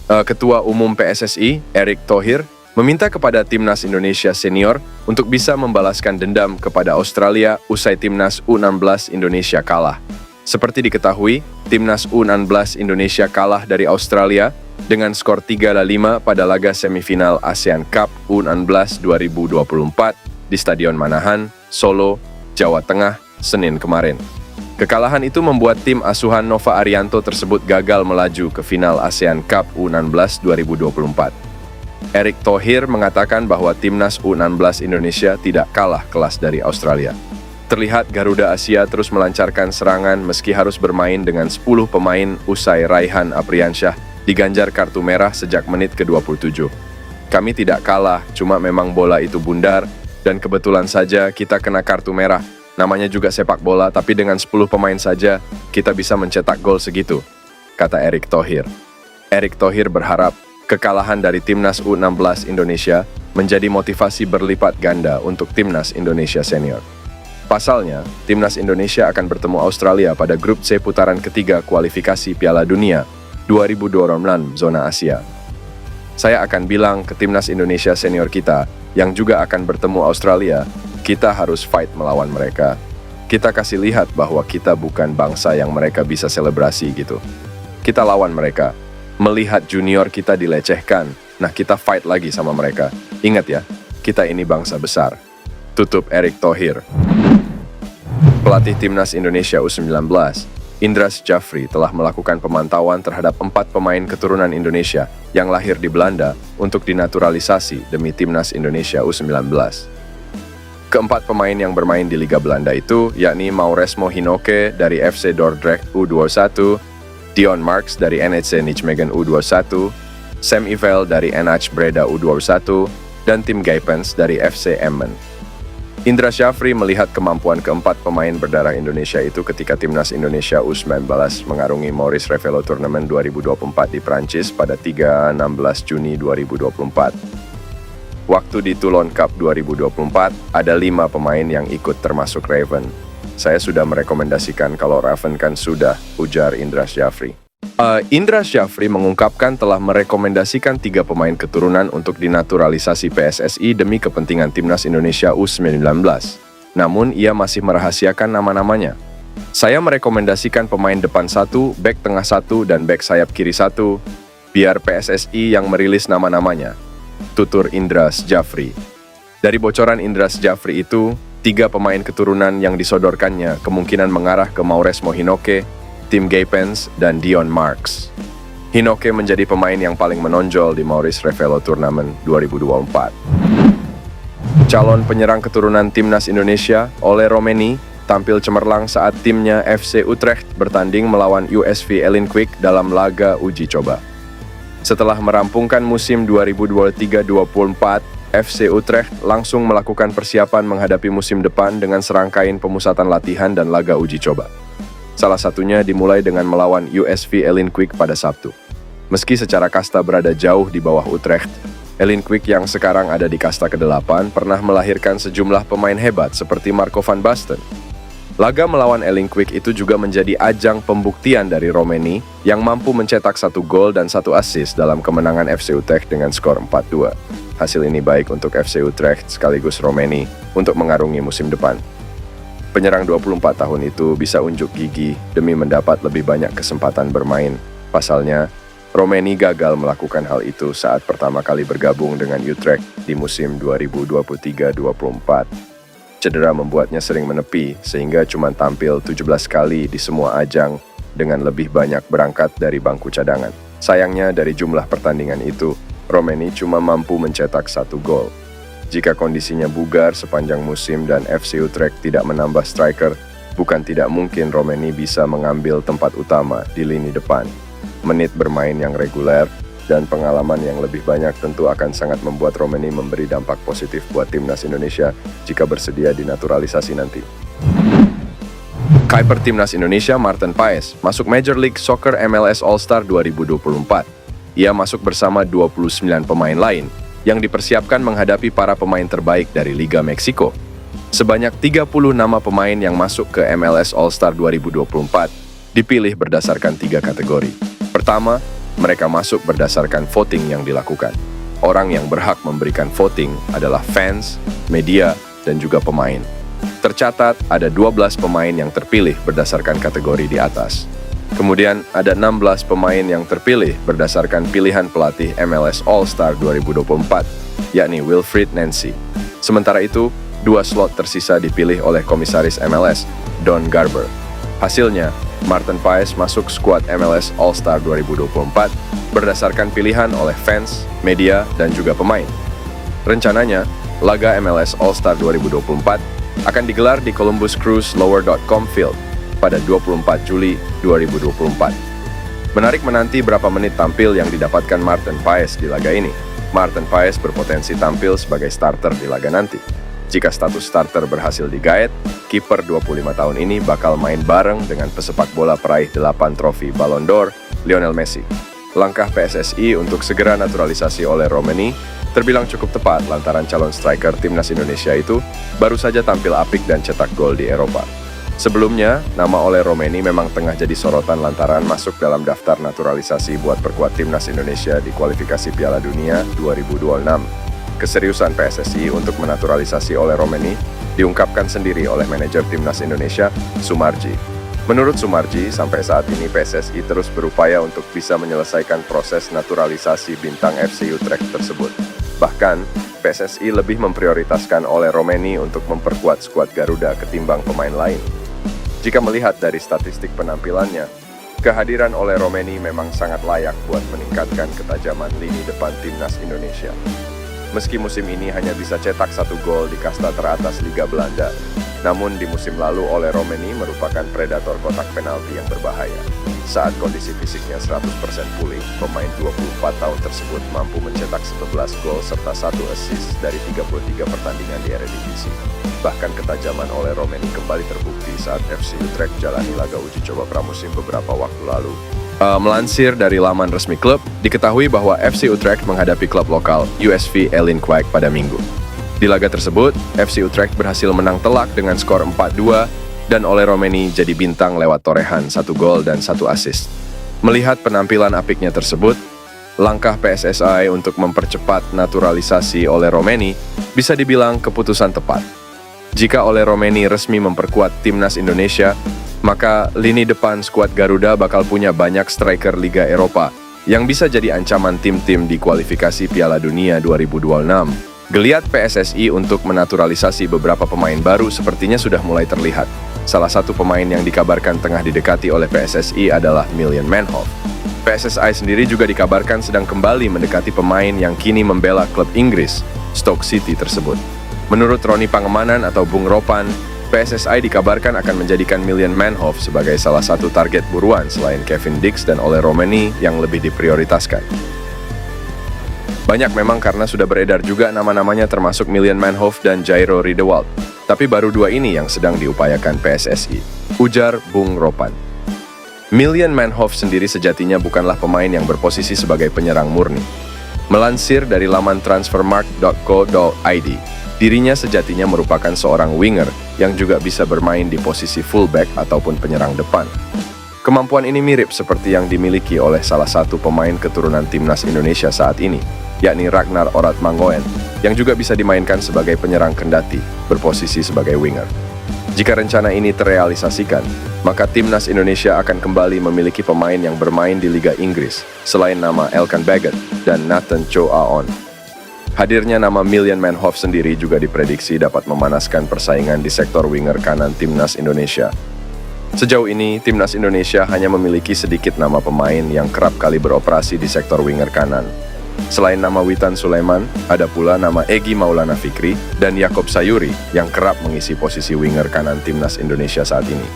Ketua Umum PSSI, Erick Thohir, meminta kepada Timnas Indonesia Senior untuk bisa membalaskan dendam kepada Australia usai Timnas U16 Indonesia kalah. Seperti diketahui, Timnas U16 Indonesia kalah dari Australia dengan skor 3-5 pada laga semifinal ASEAN Cup U16 2024 di Stadion Manahan, Solo, Jawa Tengah, Senin kemarin. Kekalahan itu membuat tim asuhan Nova Arianto tersebut gagal melaju ke final ASEAN Cup U16 2024. Erick Thohir mengatakan bahwa Timnas U16 Indonesia tidak kalah kelas dari Australia. Terlihat Garuda Asia terus melancarkan serangan meski harus bermain dengan 10 pemain usai Raihan Apriansyah diganjar kartu merah sejak menit ke-27. Kami tidak kalah, cuma memang bola itu bundar dan kebetulan saja kita kena kartu merah. Namanya juga sepak bola, tapi dengan 10 pemain saja kita bisa mencetak gol segitu, kata Erick Thohir. Erick Thohir berharap kekalahan dari Timnas U16 Indonesia menjadi motivasi berlipat ganda untuk Timnas Indonesia Senior. Pasalnya, Timnas Indonesia akan bertemu Australia pada grup C putaran ketiga kualifikasi Piala Dunia 2026 zona Asia. Saya akan bilang ke Timnas Indonesia Senior kita yang juga akan bertemu Australia, kita harus fight melawan mereka. Kita kasih lihat bahwa kita bukan bangsa yang mereka bisa selebrasi gitu. Kita lawan mereka. Melihat junior kita dilecehkan, nah kita fight lagi sama mereka. Ingat ya, kita ini bangsa besar. Tutup Erick Thohir. Pelatih Timnas Indonesia U19, Indras Jafri telah melakukan pemantauan terhadap 4 pemain keturunan Indonesia yang lahir di Belanda untuk dinaturalisasi demi Timnas Indonesia U19. Keempat pemain yang bermain di Liga Belanda itu, yakni Mauresmo Hinoke dari FC Dordrecht U21, Dion Marks dari NEC Nijmegen U21, Sam Ivel dari NH Breda U21, dan Tim Gijpens dari FC Emmen. Indra Syafri melihat kemampuan keempat pemain berdarah Indonesia itu ketika Timnas Indonesia U19 mengarungi Maurice Revello Tournament 2024 di Prancis pada 3-16 Juni 2024. Waktu di Toulon Cup 2024, ada 5 pemain yang ikut termasuk Raven. Saya sudah merekomendasikan kalau Raven kan sudah, ujar Indra Syafri. Indra Syafri mengungkapkan telah merekomendasikan 3 pemain keturunan untuk dinaturalisasi PSSI demi kepentingan Timnas Indonesia U19. Namun, ia masih merahasiakan nama-namanya. Saya merekomendasikan pemain depan 1, bek tengah 1, dan bek sayap kiri 1, biar PSSI yang merilis nama-namanya, tutur Indras Jafri. Dari bocoran Indras Jafri itu, 3 pemain keturunan yang disodorkannya kemungkinan mengarah ke Mauresmo Hinoke, Tim Gijpens, dan Dion Marks. Hinoke menjadi pemain yang paling menonjol di Maurice Revello Tournament 2024. Calon penyerang keturunan Timnas Indonesia, Ole Romeni, tampil cemerlang saat timnya FC Utrecht bertanding melawan USV Elinkwijk dalam laga uji coba. Setelah merampungkan musim 2023-24, FC Utrecht langsung melakukan persiapan menghadapi musim depan dengan serangkaian pemusatan latihan dan laga uji coba. Salah satunya dimulai dengan melawan USV Elinkwijk pada Sabtu. Meski secara kasta berada jauh di bawah Utrecht, Elinkwijk yang sekarang ada di kasta ke-8 pernah melahirkan sejumlah pemain hebat seperti Marco van Basten. Laga melawan Elinkwijk itu juga menjadi ajang pembuktian dari Romeni yang mampu mencetak 1 gol dan 1 assist dalam kemenangan FC Utrecht dengan skor 4-2. Hasil ini baik untuk FC Utrecht sekaligus Romeni untuk mengarungi musim depan. Penyerang 24 tahun itu bisa unjuk gigi demi mendapat lebih banyak kesempatan bermain. Pasalnya, Romeni gagal melakukan hal itu saat pertama kali bergabung dengan Utrecht di musim 2023-24. Cedera membuatnya sering menepi, sehingga cuma tampil 17 kali di semua ajang dengan lebih banyak berangkat dari bangku cadangan. Sayangnya dari jumlah pertandingan itu, Romeni cuma mampu mencetak 1 gol. Jika kondisinya bugar sepanjang musim dan FC Utrecht tidak menambah striker, bukan tidak mungkin Romeni bisa mengambil tempat utama di lini depan. Menit bermain yang reguler dan pengalaman yang lebih banyak tentu akan sangat membuat Romeni memberi dampak positif buat Timnas Indonesia jika bersedia dinaturalisasi nanti. Kiper Timnas Indonesia Maarten Paes masuk Major League Soccer MLS All-Star 2024. Ia masuk bersama 29 pemain lain yang dipersiapkan menghadapi para pemain terbaik dari Liga Meksiko. Sebanyak 30 nama pemain yang masuk ke MLS All-Star 2024 dipilih berdasarkan 3 kategori. Pertama, mereka masuk berdasarkan voting yang dilakukan. Orang yang berhak memberikan voting adalah fans, media, dan juga pemain. Tercatat ada 12 pemain yang terpilih berdasarkan kategori di atas. Kemudian ada 16 pemain yang terpilih berdasarkan pilihan pelatih MLS All-Star 2024, yakni Wilfried Nancy. Sementara itu, 2 slot tersisa dipilih oleh komisaris MLS, Don Garber. Hasilnya, Martin Paes masuk skuad MLS All-Star 2024 berdasarkan pilihan oleh fans, media, dan juga pemain. Rencananya, laga MLS All-Star 2024 akan digelar di Columbus Crews Lower.com Field pada 24 Juli 2024. Menarik menanti berapa menit tampil yang didapatkan Martin Paes di laga ini. Martin Paes berpotensi tampil sebagai starter di laga nanti. Jika status starter berhasil digaet, kiper 25 tahun ini bakal main bareng dengan pesepak bola peraih 8 trofi Ballon d'Or, Lionel Messi. Langkah PSSI untuk segera naturalisasi Ole Romeni terbilang cukup tepat lantaran calon striker timnas Indonesia itu baru saja tampil apik dan cetak gol di Eropa. Sebelumnya, nama Ole Romeni memang tengah jadi sorotan lantaran masuk dalam daftar naturalisasi buat perkuat timnas Indonesia di kualifikasi Piala Dunia 2026. Keseriusan PSSI untuk menaturalisasi Ole Romeni diungkapkan sendiri oleh manajer timnas Indonesia, Sumarji. Menurut Sumarji, sampai saat ini PSSI terus berupaya untuk bisa menyelesaikan proses naturalisasi bintang FC Utrecht tersebut. Bahkan, PSSI lebih memprioritaskan Ole Romeni untuk memperkuat skuad Garuda ketimbang pemain lain. Jika melihat dari statistik penampilannya, kehadiran Ole Romeni memang sangat layak buat meningkatkan ketajaman lini depan timnas Indonesia. Meski musim ini hanya bisa cetak 1 gol di kasta teratas Liga Belanda, namun di musim lalu Ole Romeni merupakan predator kotak penalti yang berbahaya. Saat kondisi fisiknya 100% pulih, pemain 24 tahun tersebut mampu mencetak 11 gol serta 1 assist dari 33 pertandingan di Eredivisie. Bahkan ketajaman Ole Romeni kembali terbukti saat FC Utrecht jalani laga uji coba pramusim beberapa waktu lalu. Melansir dari laman resmi klub, diketahui bahwa FC Utrecht menghadapi klub lokal USV Elinkwijk pada Minggu. Di laga tersebut, FC Utrecht berhasil menang telak dengan skor 4-2 dan Ole Romeni jadi bintang lewat torehan 1 gol dan 1 assist. Melihat penampilan apiknya tersebut, langkah PSSI untuk mempercepat naturalisasi Ole Romeni bisa dibilang keputusan tepat. Jika Ole Romeni resmi memperkuat timnas Indonesia, maka lini depan skuad Garuda bakal punya banyak striker Liga Eropa yang bisa jadi ancaman tim-tim di kualifikasi Piala Dunia 2026. Geliat PSSI untuk menaturalisasi beberapa pemain baru sepertinya sudah mulai terlihat. Salah satu pemain yang dikabarkan tengah didekati oleh PSSI adalah Miljan Manhoef. PSSI sendiri juga dikabarkan sedang kembali mendekati pemain yang kini membela klub Inggris, Stoke City tersebut. Menurut Roni Pangemanan atau Bung Ropan, PSSI dikabarkan akan menjadikan Miljan Manhoef sebagai salah satu target buruan selain Kevin Dix dan Ole Romeni yang lebih diprioritaskan. Banyak memang karena sudah beredar juga nama-namanya termasuk Miljan Manhoef dan Jairo Riedewald. Tapi baru 2 ini yang sedang diupayakan PSSI, ujar Bung Ropan. Miljan Manhoef sendiri sejatinya bukanlah pemain yang berposisi sebagai penyerang murni. Melansir dari laman transfermarkt.co.id, dirinya sejatinya merupakan seorang winger yang juga bisa bermain di posisi fullback ataupun penyerang depan. Kemampuan ini mirip seperti yang dimiliki oleh salah satu pemain keturunan timnas Indonesia saat ini, yakni Ragnar Oratmangoen, yang juga bisa dimainkan sebagai penyerang kendati, berposisi sebagai winger. Jika rencana ini terrealisasikan, maka timnas Indonesia akan kembali memiliki pemain yang bermain di Liga Inggris, selain nama Elkan Baggett dan Nathan Chow Aon. Hadirnya nama Miljan Manhoef sendiri juga diprediksi dapat memanaskan persaingan di sektor winger kanan timnas Indonesia. Sejauh ini, timnas Indonesia hanya memiliki sedikit nama pemain yang kerap kali beroperasi di sektor winger kanan. Selain nama Witan Sulaiman, ada pula nama Egy Maulana Fikri dan Yaakob Sayuri yang kerap mengisi posisi winger kanan timnas Indonesia saat ini.